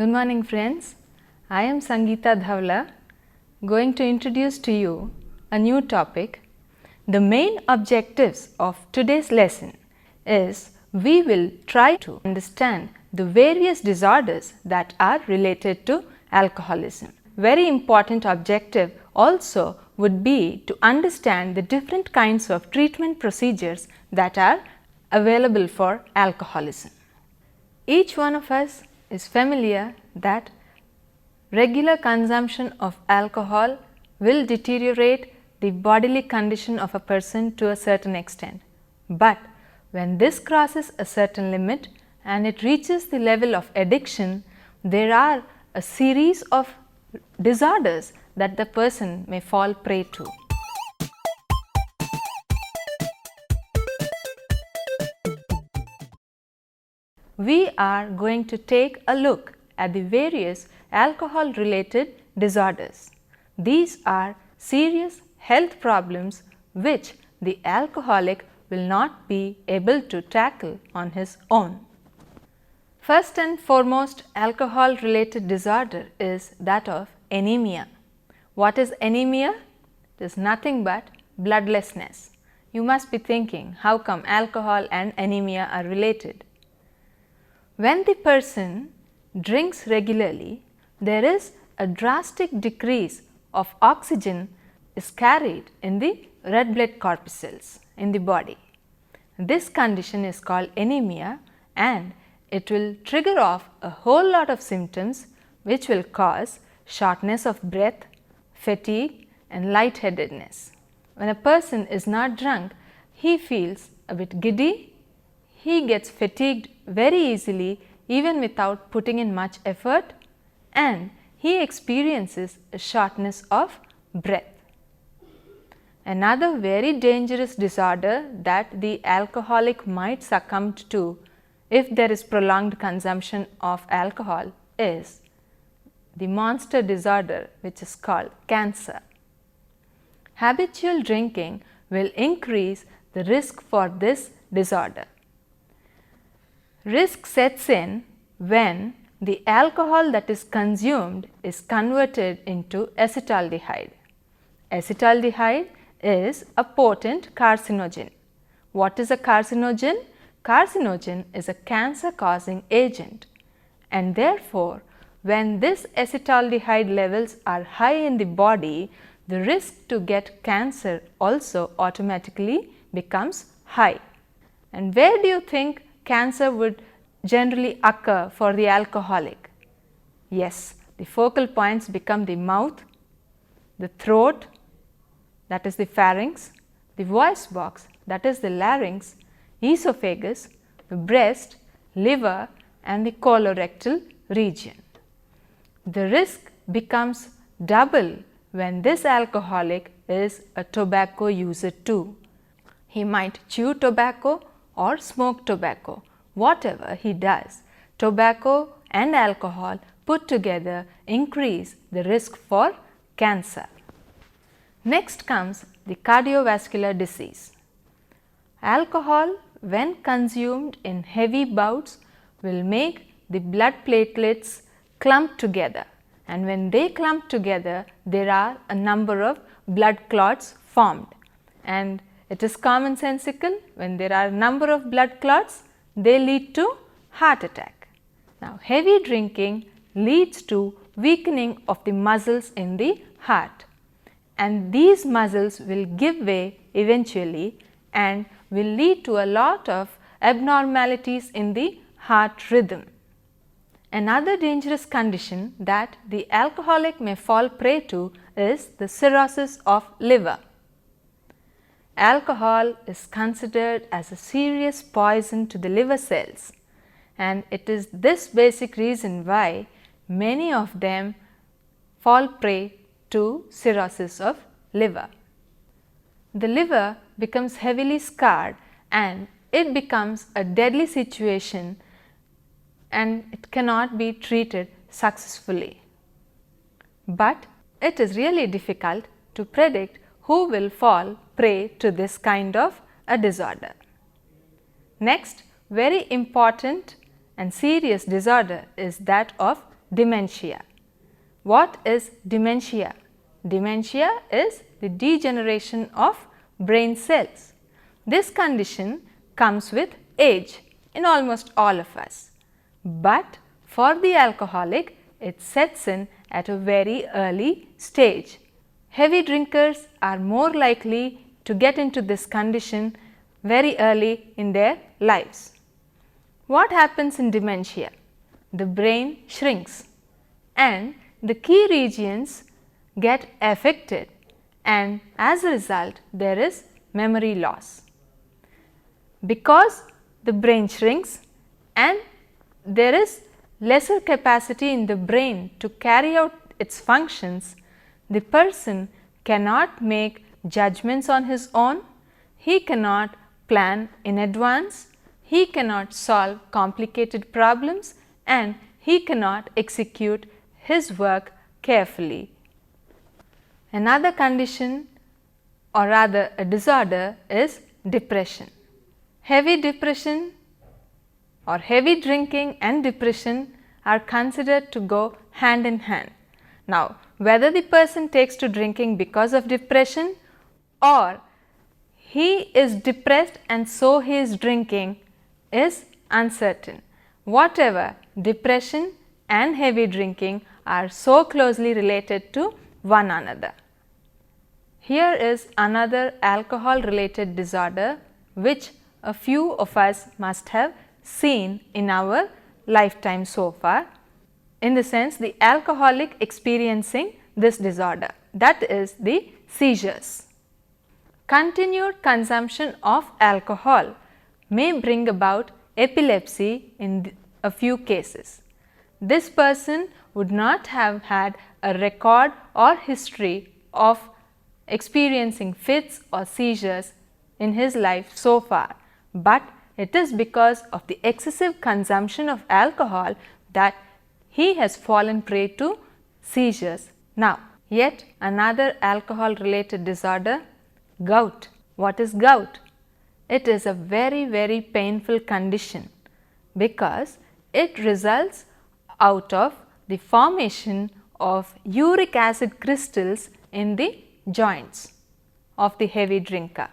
Good morning friends, I am Sangeeta Dhawla going to introduce to you a new topic. The main objectives of today's lesson is we will try to understand the various disorders that are related to alcoholism. Very important objective also would be to understand the different kinds of treatment procedures that are available for alcoholism. Each one of us is familiar that regular consumption of alcohol will deteriorate the bodily condition of a person to a certain extent. But when this crosses a certain limit and it reaches the level of addiction, there are a series of disorders that the person may fall prey to. We are going to take a look at the various alcohol related disorders. These are serious health problems which the alcoholic will not be able to tackle on his own. First and foremost alcohol related disorder is that of anemia. What is anemia? It is nothing but bloodlessness. You must be thinking, how come alcohol and anemia are related? When the person drinks regularly, there is a drastic decrease of oxygen is carried in the red blood corpuscles in the body. This condition is called anemia and it will trigger off a whole lot of symptoms which will cause shortness of breath, fatigue and lightheadedness. When a person is not drunk, he feels a bit giddy. He gets fatigued very easily even without putting in much effort, and he experiences a shortness of breath. Another very dangerous disorder that the alcoholic might succumb to if there is prolonged consumption of alcohol is the monster disorder which is called cancer. Habitual drinking will increase the risk for this disorder. Risk sets in when the alcohol that is consumed is converted into acetaldehyde. Acetaldehyde is a potent carcinogen. What is a carcinogen? Carcinogen is a cancer causing agent, and therefore, when this acetaldehyde levels are high in the body, the risk to get cancer also automatically becomes high. And where do you think cancer would generally occur for the alcoholic? Yes, the focal points become the mouth, the throat, that is the pharynx, the voice box, that is the larynx, esophagus, the breast, liver and the colorectal region. The risk becomes double when this alcoholic is a tobacco user too. He might chew tobacco or smoke tobacco. Whatever he does, tobacco and alcohol put together increase the risk for cancer. Next comes the cardiovascular disease. Alcohol, when consumed in heavy bouts, will make the blood platelets clump together, and when they clump together, there are a number of blood clots formed, and it is commonsensical. When there are a number of blood clots, they lead to heart attack. Now, heavy drinking leads to weakening of the muscles in the heart, and these muscles will give way eventually and will lead to a lot of abnormalities in the heart rhythm. Another dangerous condition that the alcoholic may fall prey to is the cirrhosis of liver. Alcohol is considered as a serious poison to the liver cells, and it is this basic reason why many of them fall prey to cirrhosis of liver. The liver becomes heavily scarred and it becomes a deadly situation and it cannot be treated successfully. But it is really difficult to predict who will fall prey to this kind of a disorder. Next, very important and serious disorder is that of dementia. What is dementia? Dementia is the degeneration of brain cells. This condition comes with age in almost all of us, but for the alcoholic it sets in at a very early stage. Heavy drinkers are more likely to get into this condition very early in their lives. What happens in dementia? The brain shrinks and the key regions get affected, and as a result there is memory loss. Because the brain shrinks and there is lesser capacity in the brain to carry out its functions, the person cannot make judgments on his own, he cannot plan in advance, he cannot solve complicated problems, and he cannot execute his work carefully. Another condition, or rather a disorder, is depression. Heavy depression or heavy drinking and depression are considered to go hand in hand. Now, whether the person takes to drinking because of depression or he is depressed and so he is drinking is uncertain. Whatever, depression and heavy drinking are so closely related to one another. Here is another alcohol related disorder which a few of us must have seen in our lifetime so far, in the sense the alcoholic experiencing this disorder, that is the seizures. Continued consumption of alcohol may bring about epilepsy in a few cases. This person would not have had a record or history of experiencing fits or seizures in his life so far, but it is because of the excessive consumption of alcohol that he has fallen prey to seizures. Now, yet another alcohol related disorder, gout. What is gout? It is a very painful condition because it results out of the formation of uric acid crystals in the joints of the heavy drinker.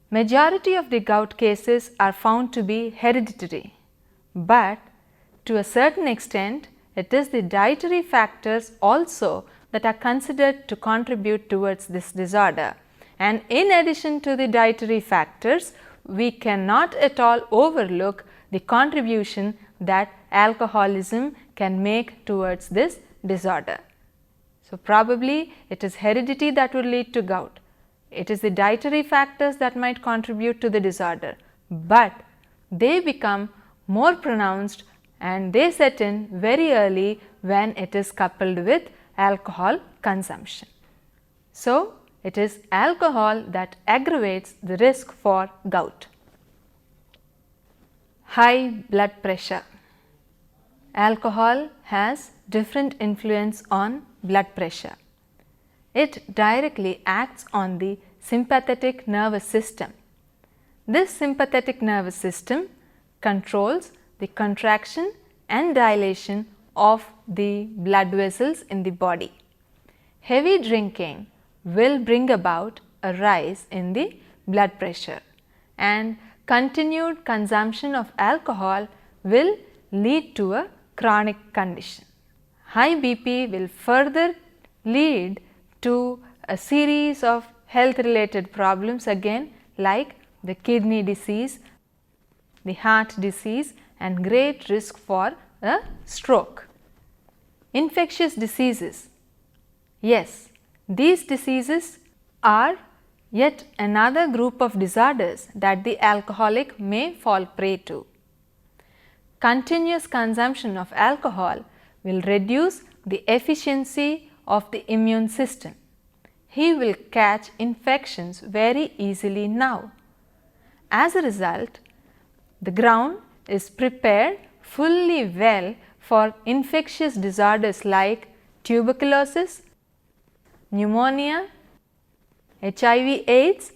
Majority of the gout cases are found to be hereditary, but to a certain extent it is the dietary factors also that are considered to contribute towards this disorder. And in addition to the dietary factors, we cannot at all overlook the contribution that alcoholism can make towards this disorder. So, probably it is heredity that would lead to gout. It is the dietary factors that might contribute to the disorder, but they become more pronounced and they set in very early when it is coupled with alcohol consumption. So, it is alcohol that aggravates the risk for gout. High blood pressure. Alcohol has different influence on blood pressure. It directly acts on the sympathetic nervous system. This sympathetic nervous system controls the contraction and dilation of the blood vessels in the body. Heavy drinking will bring about a rise in the blood pressure, and continued consumption of alcohol will lead to a chronic condition. High BP will further lead to a series of health related problems again, like the kidney disease, the heart disease, and great risk for a stroke. Infectious diseases. Yes, these diseases are yet another group of disorders that the alcoholic may fall prey to. Continuous consumption of alcohol will reduce the efficiency of the immune system. He will catch infections very easily now. As a result, the ground is prepared fully well for infectious disorders like tuberculosis, pneumonia, HIV/AIDS,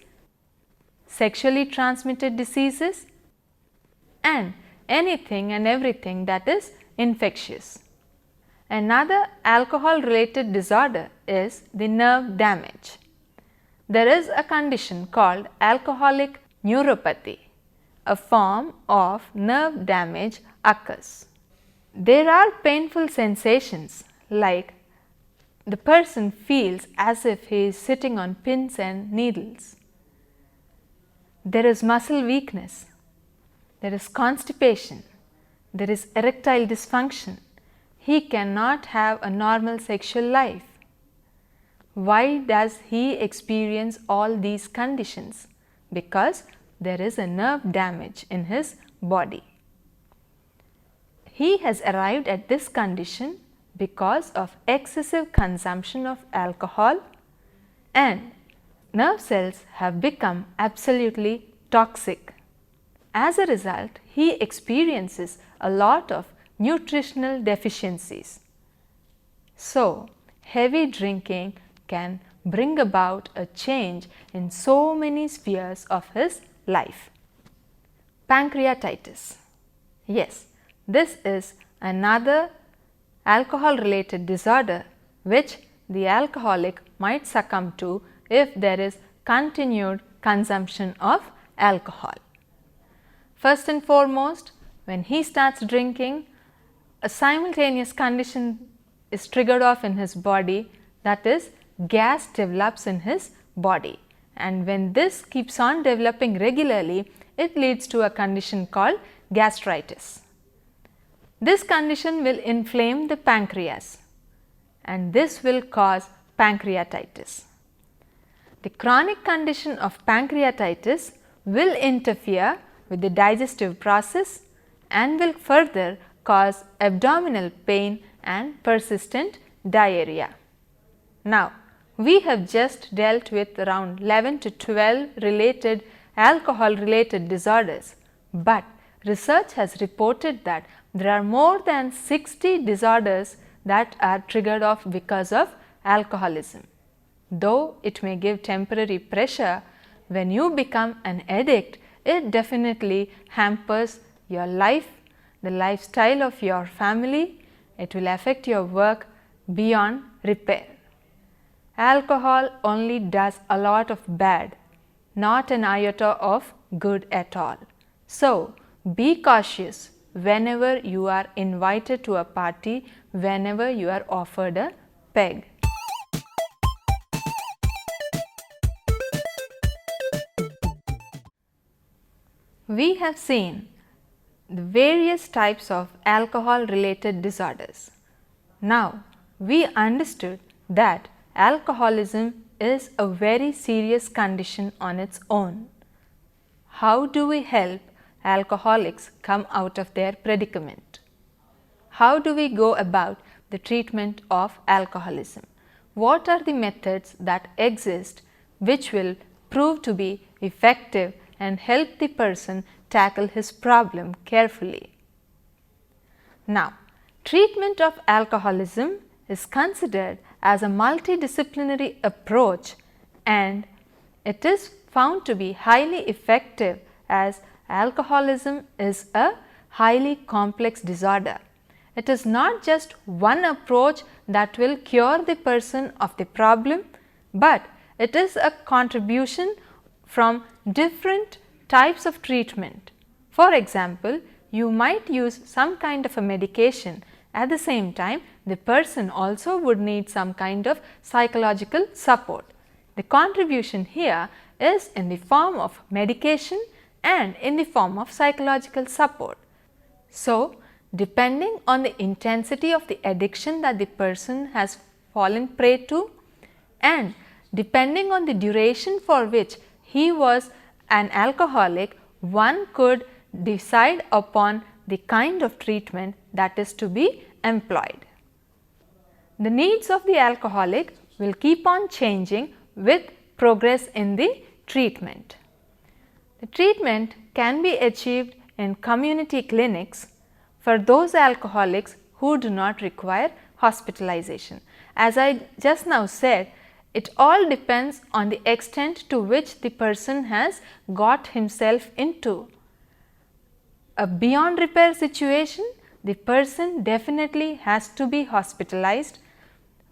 sexually transmitted diseases, and anything and everything that is infectious. Another alcohol-related disorder is the nerve damage. There is a condition called alcoholic neuropathy. A form of nerve damage occurs. There are painful sensations like the person feels as if he is sitting on pins and needles. There is muscle weakness. There is constipation. There is erectile dysfunction. He cannot have a normal sexual life. Why does he experience all these conditions? Because there is a nerve damage in his body. He has arrived at this condition because of excessive consumption of alcohol, and nerve cells have become absolutely toxic. As a result, he experiences a lot of nutritional deficiencies. So, heavy drinking can bring about a change in so many spheres of his life. Pancreatitis. Yes, this is another alcohol-related disorder which the alcoholic might succumb to if there is continued consumption of alcohol. First and foremost, when he starts drinking, a simultaneous condition is triggered off in his body, that is, gas develops in his body, and when this keeps on developing regularly, it leads to a condition called gastritis. This condition will inflame the pancreas, and this will cause pancreatitis. The chronic condition of pancreatitis will interfere with the digestive process and will further cause abdominal pain and persistent diarrhea. Now, we have just dealt with around 11 to 12 related alcohol-related disorders, but research has reported that there are more than 60 disorders that are triggered off because of alcoholism. Though it may give temporary pressure, when you become an addict, it definitely hampers your life, the lifestyle of your family. It will affect your work beyond repair. Alcohol only does a lot of bad, not an iota of good at all. So, be cautious whenever you are invited to a party, whenever you are offered a peg. We have seen the various types of alcohol-related disorders. Now, we understood that alcoholism is a very serious condition on its own. How do we help alcoholics come out of their predicament? How do we go about the treatment of alcoholism? What are the methods that exist which will prove to be effective and help the person tackle his problem carefully? Now, treatment of alcoholism is considered as a multidisciplinary approach, and it is found to be highly effective as alcoholism is a highly complex disorder. It is not just one approach that will cure the person of the problem, but it is a contribution from different types of treatment. For example, you might use some kind of a medication. At the same time, the person also would need some kind of psychological support. The contribution here is in the form of medication and in the form of psychological support. So, depending on the intensity of the addiction that the person has fallen prey to, and depending on the duration for which he was an alcoholic, one could decide upon the kind of treatment that is to be employed. The needs of the alcoholic will keep on changing with progress in the treatment. The treatment can be achieved in community clinics for those alcoholics who do not require hospitalization. As I just now said, it all depends on the extent to which the person has got himself into a beyond repair situation. the person definitely has to be hospitalized.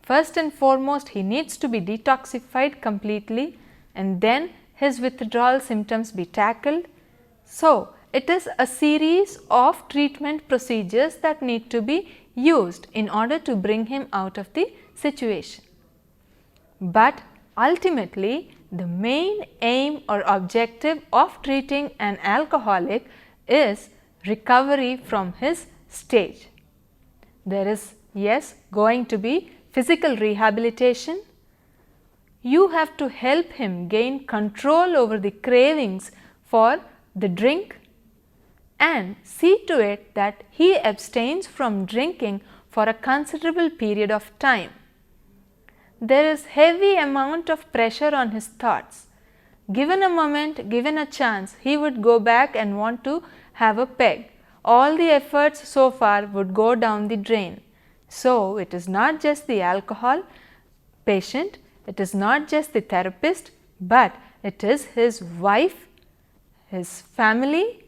First and foremost, he needs to be detoxified completely, and then his withdrawal symptoms be tackled. So, it is a series of treatment procedures that need to be used in order to bring him out of the situation. But ultimately, the main aim or objective of treating an alcoholic is recovery from his stage. There is, yes, going to be physical rehabilitation. You have to help him gain control over the cravings for the drink and see to it that he abstains from drinking for a considerable period of time. There is heavy amount of pressure on his thoughts. Given a moment, given a chance, he would go back and want to have a peg. All the efforts so far would go down the drain. So, it is not just the alcohol patient, it is not just the therapist, but it is his wife, his family,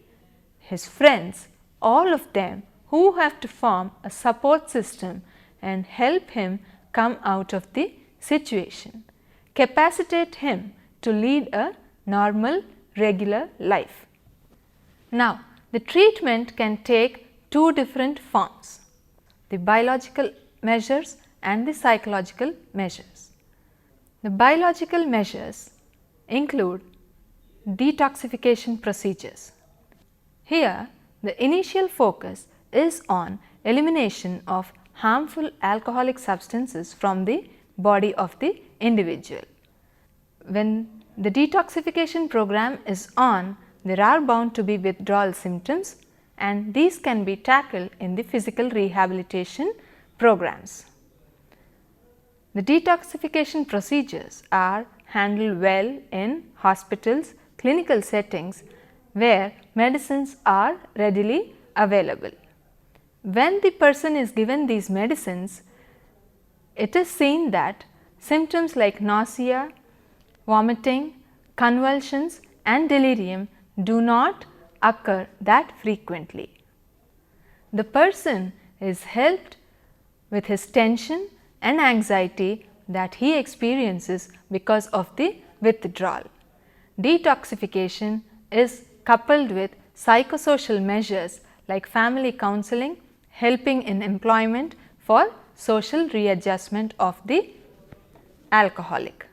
his friends, all of them who have to form a support system and help him come out of the situation, capacitate him to lead a normal, regular life. Now, the treatment can take two different forms, the biological measures and the psychological measures. The biological measures include detoxification procedures. Here, the initial focus is on elimination of harmful alcoholic substances from the body of the individual. When the detoxification program is on, there are bound to be withdrawal symptoms, and these can be tackled in the physical rehabilitation programs. The detoxification procedures are handled well in hospitals, clinical settings where medicines are readily available. When the person is given these medicines, it is seen that symptoms like nausea, vomiting, convulsions and delirium do not occur that frequently. The person is helped with his tension and anxiety that he experiences because of the withdrawal. Detoxification is coupled with psychosocial measures like family counseling, helping in employment for social readjustment of the alcoholic.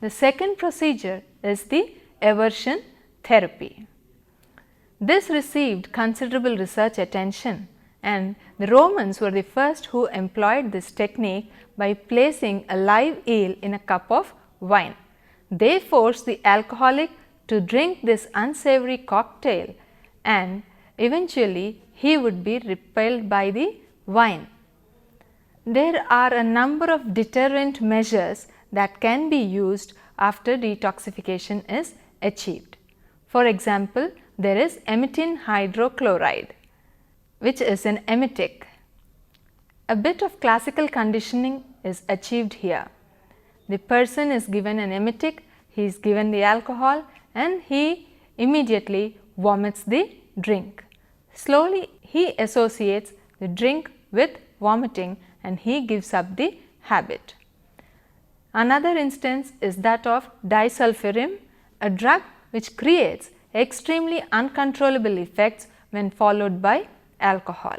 The second procedure is the aversion therapy. This received considerable research attention, and the Romans were the first who employed this technique by placing a live eel in a cup of wine. They forced the alcoholic to drink this unsavory cocktail, and eventually he would be repelled by the wine. There are a number of deterrent measures that can be used after detoxification is achieved. For example, there is Emetine hydrochloride, which is an emetic. A bit of classical conditioning is achieved here. The person is given an emetic, he is given the alcohol, and he immediately vomits the drink. Slowly he associates the drink with vomiting and he gives up the habit. Another instance is that of disulfiram, a drug which creates extremely uncontrollable effects when followed by alcohol.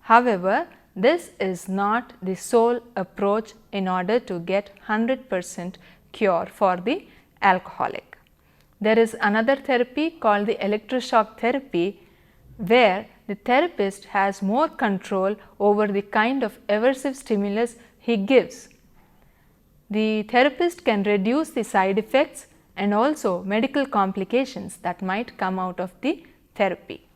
However, this is not the sole approach in order to get 100% cure for the alcoholic. There is another therapy called the electroshock therapy, where the therapist has more control over the kind of aversive stimulus he gives. The therapist can reduce the side effects and also medical complications that might come out of the therapy.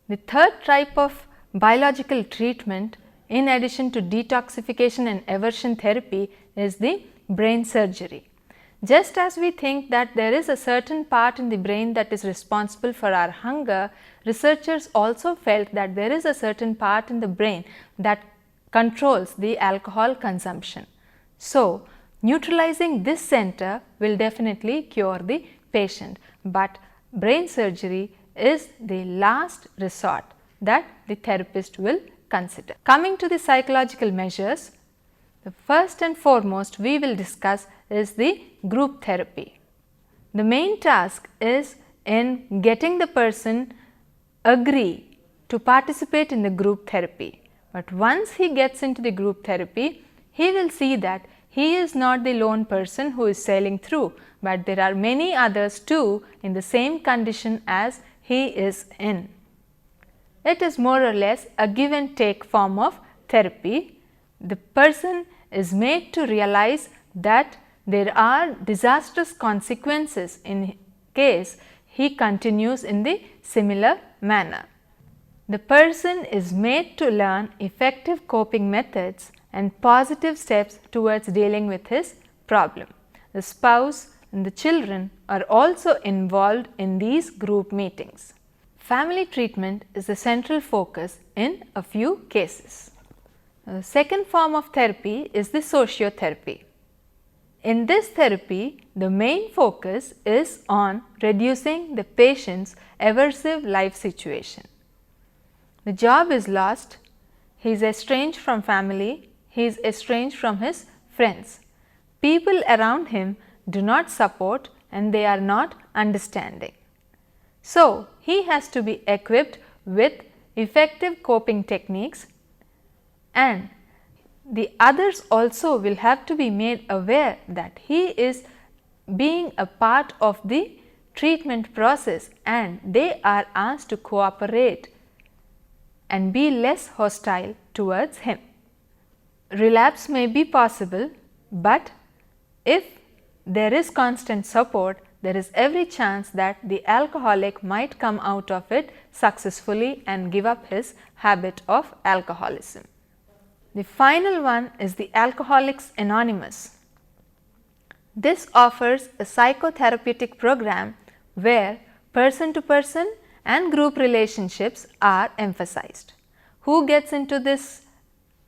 The third type of biological treatment, in addition to detoxification and aversion therapy, is the brain surgery. Just as we think that there is a certain part in the brain that is responsible for our hunger, researchers also felt that there is a certain part in the brain that controls the alcohol consumption. So, neutralizing this center will definitely cure the patient, but brain surgery is the last resort that the therapist will consider. Coming to the psychological measures, the first and foremost we will discuss is the group therapy. The main task is in getting the person agree to participate in the group therapy. But once he gets into the group therapy, he will see that he is not the lone person who is sailing through, but there are many others too in the same condition as he is in. It is more or less a give and take form of therapy. The person is made to realize that there are disastrous consequences in case he continues in the similar manner. The person is made to learn effective coping methods and positive steps towards dealing with his problem. The spouse and the children are also involved in these group meetings. Family treatment is the central focus in a few cases. The second form of therapy is the sociotherapy. In this therapy, the main focus is on reducing the patient's aversive life situation. The job is lost, he is estranged from family, he is estranged from his friends. People around him do not support and they are not understanding. So, he has to be equipped with effective coping techniques, and the others also will have to be made aware that he is being a part of the treatment process and they are asked to cooperate and be less hostile towards him. Relapse may be possible, but if there is constant support, there is every chance that the alcoholic might come out of it successfully and give up his habit of alcoholism. The final one is the Alcoholics Anonymous. This offers a psychotherapeutic program where person to person and group relationships are emphasized. Who gets into this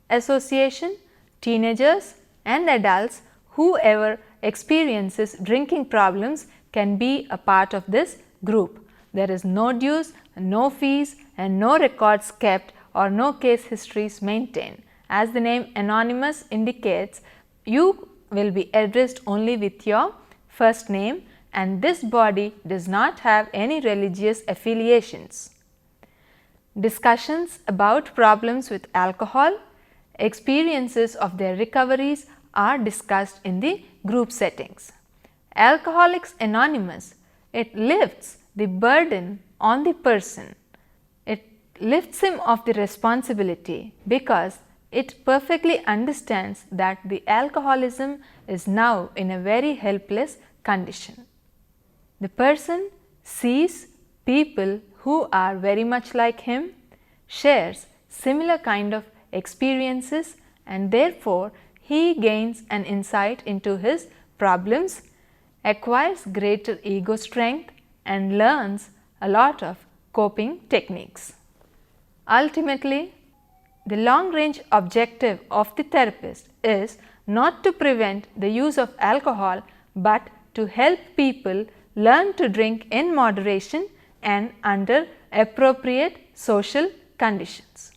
association? Teenagers and adults, whoever experiences drinking problems can be a part of this group. There is no dues, no fees and no records kept or no case histories maintained. As the name anonymous indicates, you will be addressed only with your first name, and this body does not have any religious affiliations. Discussions about problems with alcohol, experiences of their recoveries are discussed in the group settings. Alcoholics Anonymous, it lifts the burden on the person. It lifts him of the responsibility because it perfectly understands that the alcoholism is now in a very helpless condition. The person sees people who are very much like him, shares similar kind of experiences, and therefore he gains an insight into his problems, acquires greater ego strength and learns a lot of coping techniques. Ultimately, the long range objective of the therapist is not to prevent the use of alcohol, but to help people learn to drink in moderation and under appropriate social conditions.